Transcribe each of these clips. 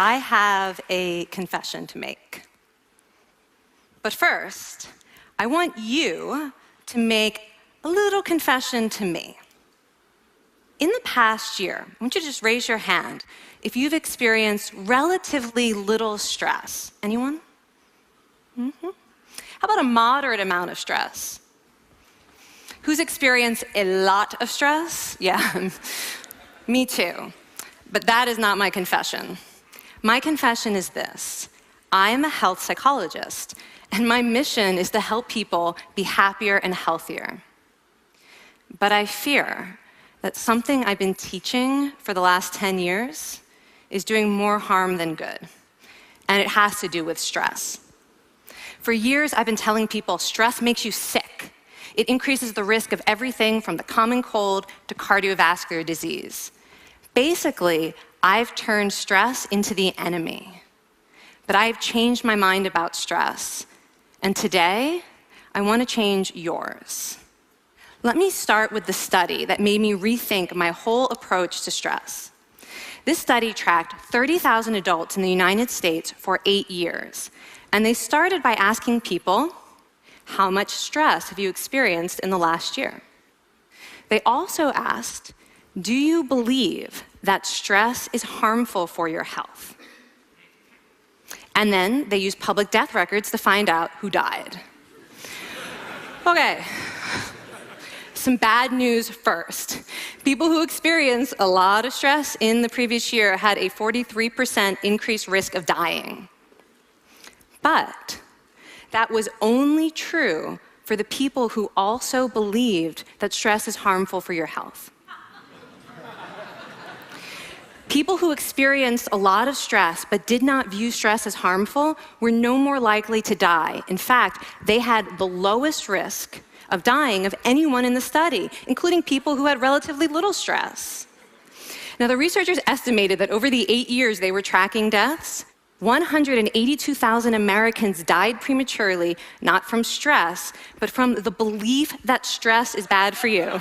I have a confession to make. But first, I want you to make a little confession to me. In the past year, I want you to just raise your hand if you've experienced relatively little stress. Anyone? How about a moderate amount of stress? Who's experienced a lot of stress? Yeah, me too. But that is not my confession. My confession is this: I am a health psychologist, and my mission is to help people be happier and healthier. But I fear that something I've been teaching for the last 10 years is doing more harm than good, and it has to do with stress. For years, I've been telling people stress makes you sick. It increases the risk of everything from the common cold to cardiovascular disease. Basically, I've turned stress into the enemy. But I've changed my mind about stress, and today, I want to change yours. Let me start with the study that made me rethink my whole approach to stress. This study tracked 30,000 adults in the United States for 8 years, and they started by asking people, how much stress have you experienced in the last year? They also asked, do you believe that stress is harmful for your health? And then they used public death records to find out who died. Okay. Some bad news first. People who experienced a lot of stress in the previous year had a 43% increased risk of dying. But that was only true for the people who also believed that stress is harmful for your health. People who experienced a lot of stress but did not view stress as harmful were no more likely to die. In fact, they had the lowest risk of dying of anyone in the study, including people who had relatively little stress. Now, the researchers estimated that over the 8 years they were tracking deaths, 182,000 Americans died prematurely, not from stress, but from the belief that stress is bad for you.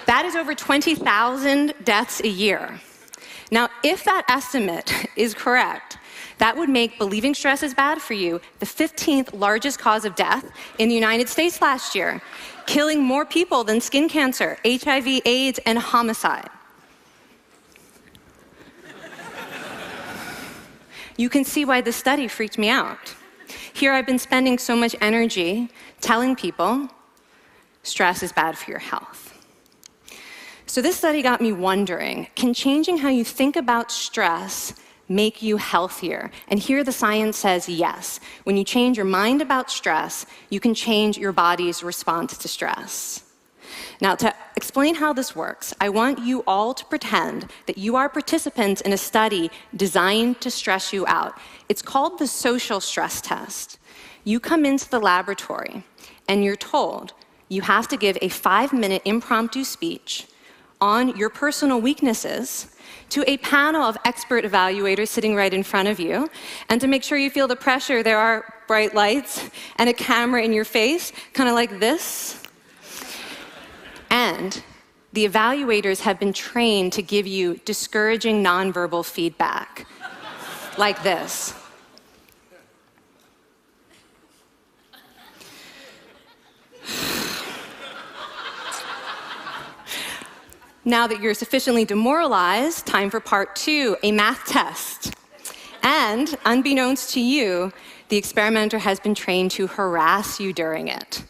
That is over 20,000 deaths a year. Now, if that estimate is correct, that would make believing stress is bad for you the 15th largest cause of death in the United States last year, killing more people than skin cancer, HIV, AIDS, and homicide. You can see why this study freaked me out. Here I've been spending so much energy telling people stress is bad for your health. So this study got me wondering, can changing how you think about stress make you healthier? And here the science says yes. When you change your mind about stress, you can change your body's response to stress. Now, to explain how this works, I want you all to pretend that you are participants in a study designed to stress you out. It's called the social stress test. You come into the laboratory, and you're told you have to give a 5-minute impromptu speech on your personal weaknesses to a panel of expert evaluators sitting right in front of you. And to make sure you feel the pressure, there are bright lights and a camera in your face, kind of like this. And the evaluators have been trained to give you discouraging nonverbal feedback, like this. Now that you're sufficiently demoralized, time for part 2, a math test. And unbeknownst to you, the experimenter has been trained to harass you during it.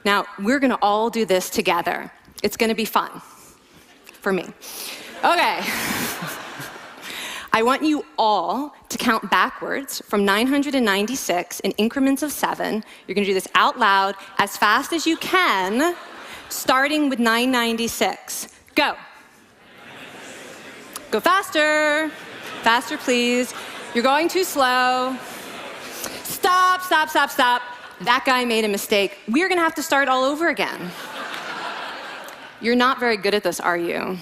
Now, we're gonna all do this together. It's gonna be fun, for me. Okay. I want you all to count backwards from 996 in increments of 7. You're gonna do this out loud as fast as you can, starting with 996. Go. Go faster. Faster, please. You're going too slow. Stop, stop, stop, stop. That guy made a mistake. We're gonna have to start all over again. You're not very good at this, are you?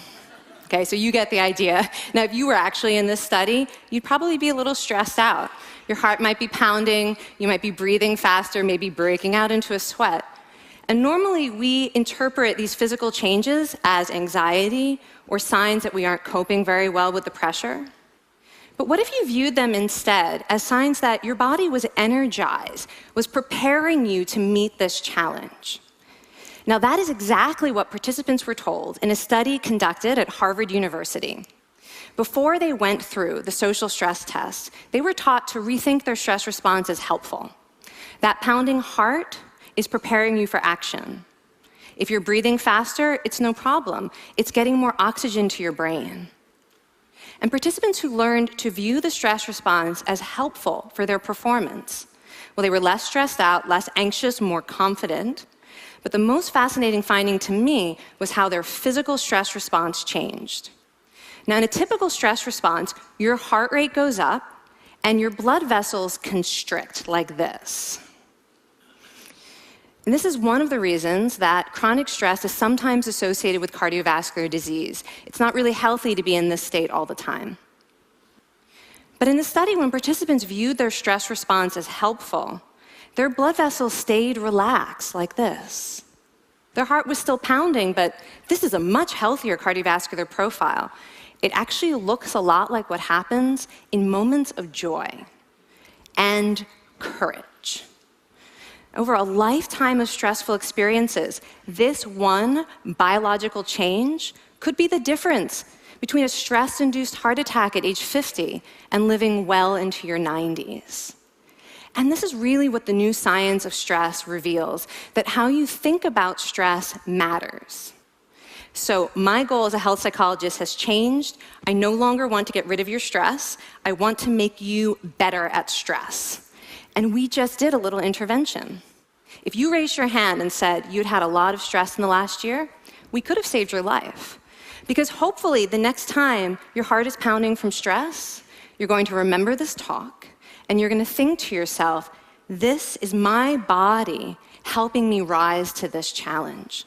Okay, so you get the idea. Now, if you were actually in this study, you'd probably be a little stressed out. Your heart might be pounding, you might be breathing faster, maybe breaking out into a sweat. And normally we interpret these physical changes as anxiety or signs that we aren't coping very well with the pressure. But what if you viewed them instead as signs that your body was energized, was preparing you to meet this challenge? Now, that is exactly what participants were told in a study conducted at Harvard University. Before they went through the social stress test, they were taught to rethink their stress response as helpful. That pounding heart is preparing you for action. If you're breathing faster, it's no problem. It's getting more oxygen to your brain. And participants who learned to view the stress response as helpful for their performance, well, they were less stressed out, less anxious, more confident. But the most fascinating finding to me was how their physical stress response changed. Now, in a typical stress response, your heart rate goes up and your blood vessels constrict like this. And this is one of the reasons that chronic stress is sometimes associated with cardiovascular disease. It's not really healthy to be in this state all the time. But in the study, when participants viewed their stress response as helpful, their blood vessels stayed relaxed like this. Their heart was still pounding, but this is a much healthier cardiovascular profile. It actually looks a lot like what happens in moments of joy and courage. Over a lifetime of stressful experiences, this one biological change could be the difference between a stress-induced heart attack at age 50 and living well into your 90s. And this is really what the new science of stress reveals, that how you think about stress matters. So my goal as a health psychologist has changed. I no longer want to get rid of your stress. I want to make you better at stress. And we just did a little intervention. If you raised your hand and said you'd had a lot of stress in the last year, we could have saved your life. Because hopefully the next time your heart is pounding from stress, you're going to remember this talk, and you're going to think to yourself, this is my body helping me rise to this challenge.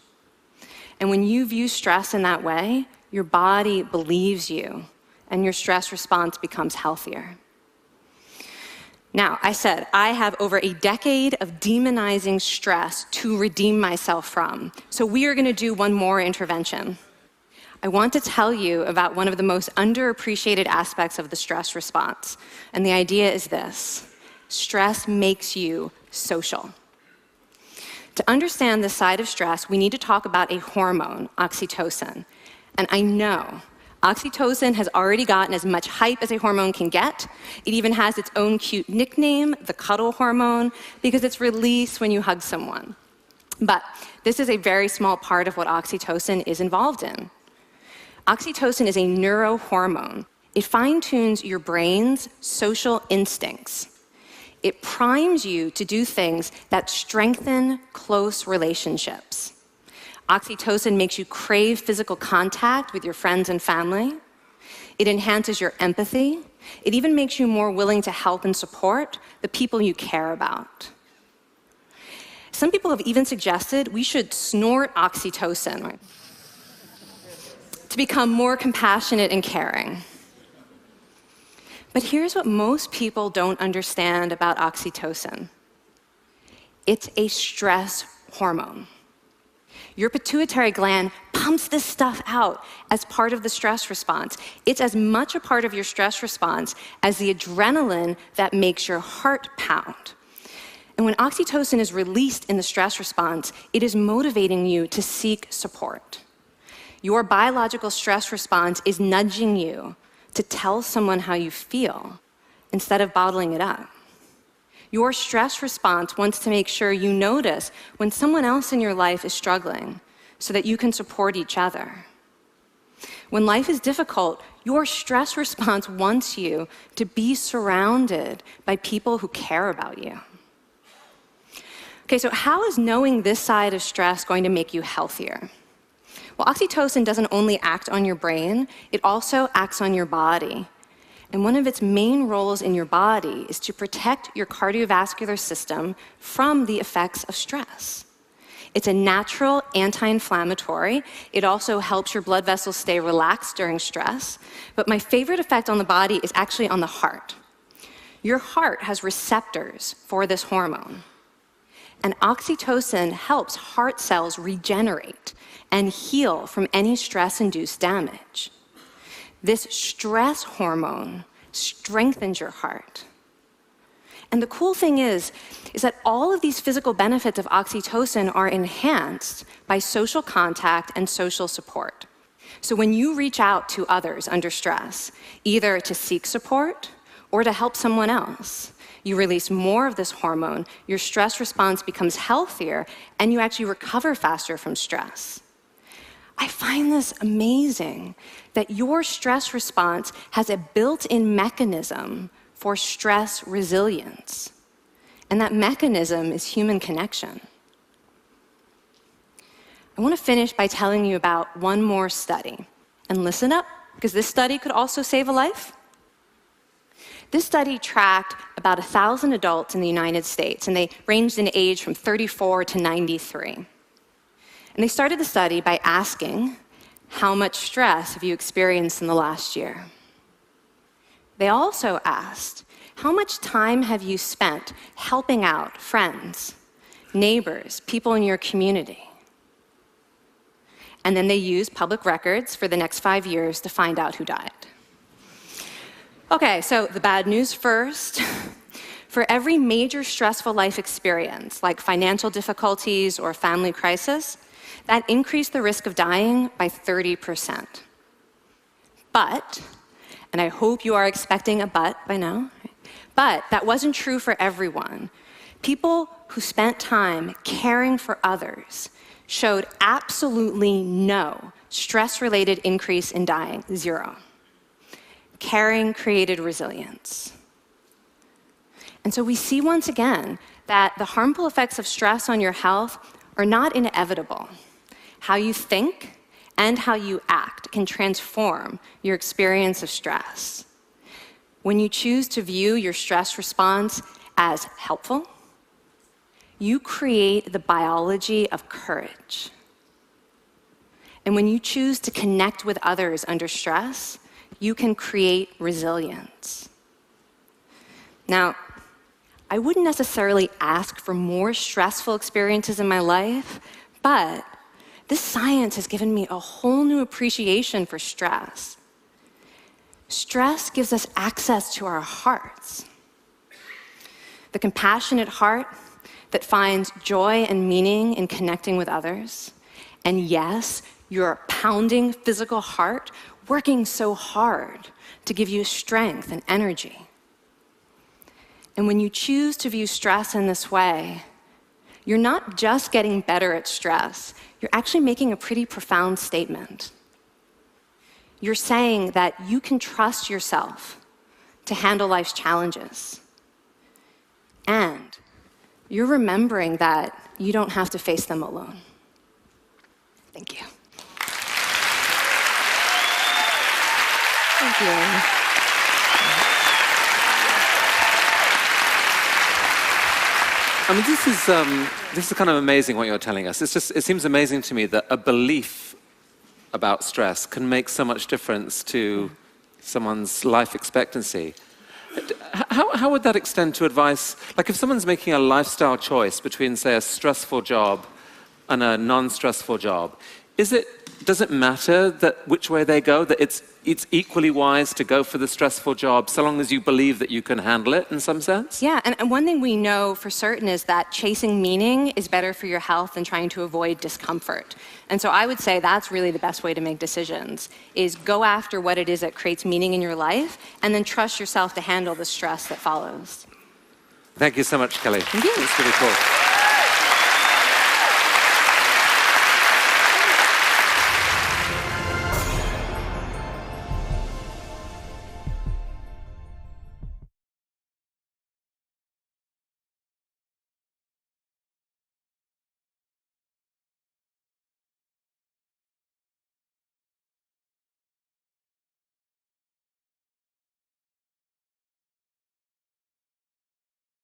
And when you view stress in that way, your body believes you, and your stress response becomes healthier. Now, I said I have over a decade of demonizing stress to redeem myself from. So we are going to do one more intervention. I want to tell you about one of the most underappreciated aspects of the stress response. And the idea is this: stress makes you social. To understand this side of stress, we need to talk about a hormone, oxytocin. And I know oxytocin has already gotten as much hype as a hormone can get. It even has its own cute nickname, the cuddle hormone, because it's released when you hug someone. But this is a very small part of what oxytocin is involved in. Oxytocin is a neurohormone. It fine-tunes your brain's social instincts. It primes you to do things that strengthen close relationships. Oxytocin makes you crave physical contact with your friends and family. It enhances your empathy. It even makes you more willing to help and support the people you care about. Some people have even suggested we should snort oxytocin to become more compassionate and caring. But here's what most people don't understand about oxytocin. It's a stress hormone. Your pituitary gland pumps this stuff out as part of the stress response. It's as much a part of your stress response as the adrenaline that makes your heart pound. And when oxytocin is released in the stress response, it is motivating you to seek support. Your biological stress response is nudging you to tell someone how you feel instead of bottling it up. Your stress response wants to make sure you notice when someone else in your life is struggling so that you can support each other. When life is difficult, your stress response wants you to be surrounded by people who care about you. Okay, so how is knowing this side of stress going to make you healthier? Well, oxytocin doesn't only act on your brain, it also acts on your body. And one of its main roles in your body is to protect your cardiovascular system from the effects of stress. It's a natural anti-inflammatory. It also helps your blood vessels stay relaxed during stress. But my favorite effect on the body is actually on the heart. Your heart has receptors for this hormone. And oxytocin helps heart cells regenerate and heal from any stress-induced damage. This stress hormone strengthens your heart. And the cool thing is that all of these physical benefits of oxytocin are enhanced by social contact and social support. So when you reach out to others under stress, either to seek support or to help someone else, you release more of this hormone, your stress response becomes healthier, and you actually recover faster from stress. I find this amazing that your stress response has a built-in mechanism for stress resilience. And that mechanism is human connection. I want to finish by telling you about one more study. And listen up, because this study could also save a life. This study tracked about 1,000 adults in the United States, and they ranged in age from 34 to 93. And they started the study by asking, how much stress have you experienced in the last year? They also asked, how much time have you spent helping out friends, neighbors, people in your community? And then they used public records for the next 5 years to find out who died. Okay, so the bad news first. For every major stressful life experience, like financial difficulties or family crisis, that increased the risk of dying by 30%. But, and I hope you are expecting a but by now, but that wasn't true for everyone. People who spent time caring for others showed absolutely no stress-related increase in dying, 0. Caring created resilience. And so we see once again that the harmful effects of stress on your health are not inevitable. How you think and how you act can transform your experience of stress. When you choose to view your stress response as helpful, you create the biology of courage. And when you choose to connect with others under stress, you can create resilience. Now, I wouldn't necessarily ask for more stressful experiences in my life, but this science has given me a whole new appreciation for stress. Stress gives us access to our hearts. The compassionate heart that finds joy and meaning in connecting with others. And yes, your pounding physical heart working so hard to give you strength and energy. And when you choose to view stress in this way, you're not just getting better at stress, you're actually making a pretty profound statement. You're saying that you can trust yourself to handle life's challenges. And you're remembering that you don't have to face them alone. Thank you. Thank you. I mean, this is kind of amazing what you're telling us. It seems amazing to me that a belief about stress can make so much difference to someone's life expectancy. How would that extend to advice? Like if someone's making a lifestyle choice between, say, a stressful job and a non-stressful job, does it matter that which way they go, that it's equally wise to go for the stressful job so long as you believe that you can handle it in some sense? Yeah, and one thing we know for certain is that chasing meaning is better for your health than trying to avoid discomfort. And so I would say that's really the best way to make decisions, is go after what it is that creates meaning in your life, and then trust yourself to handle the stress that follows. Thank you so much, Kelly. Thank you. It's really cool.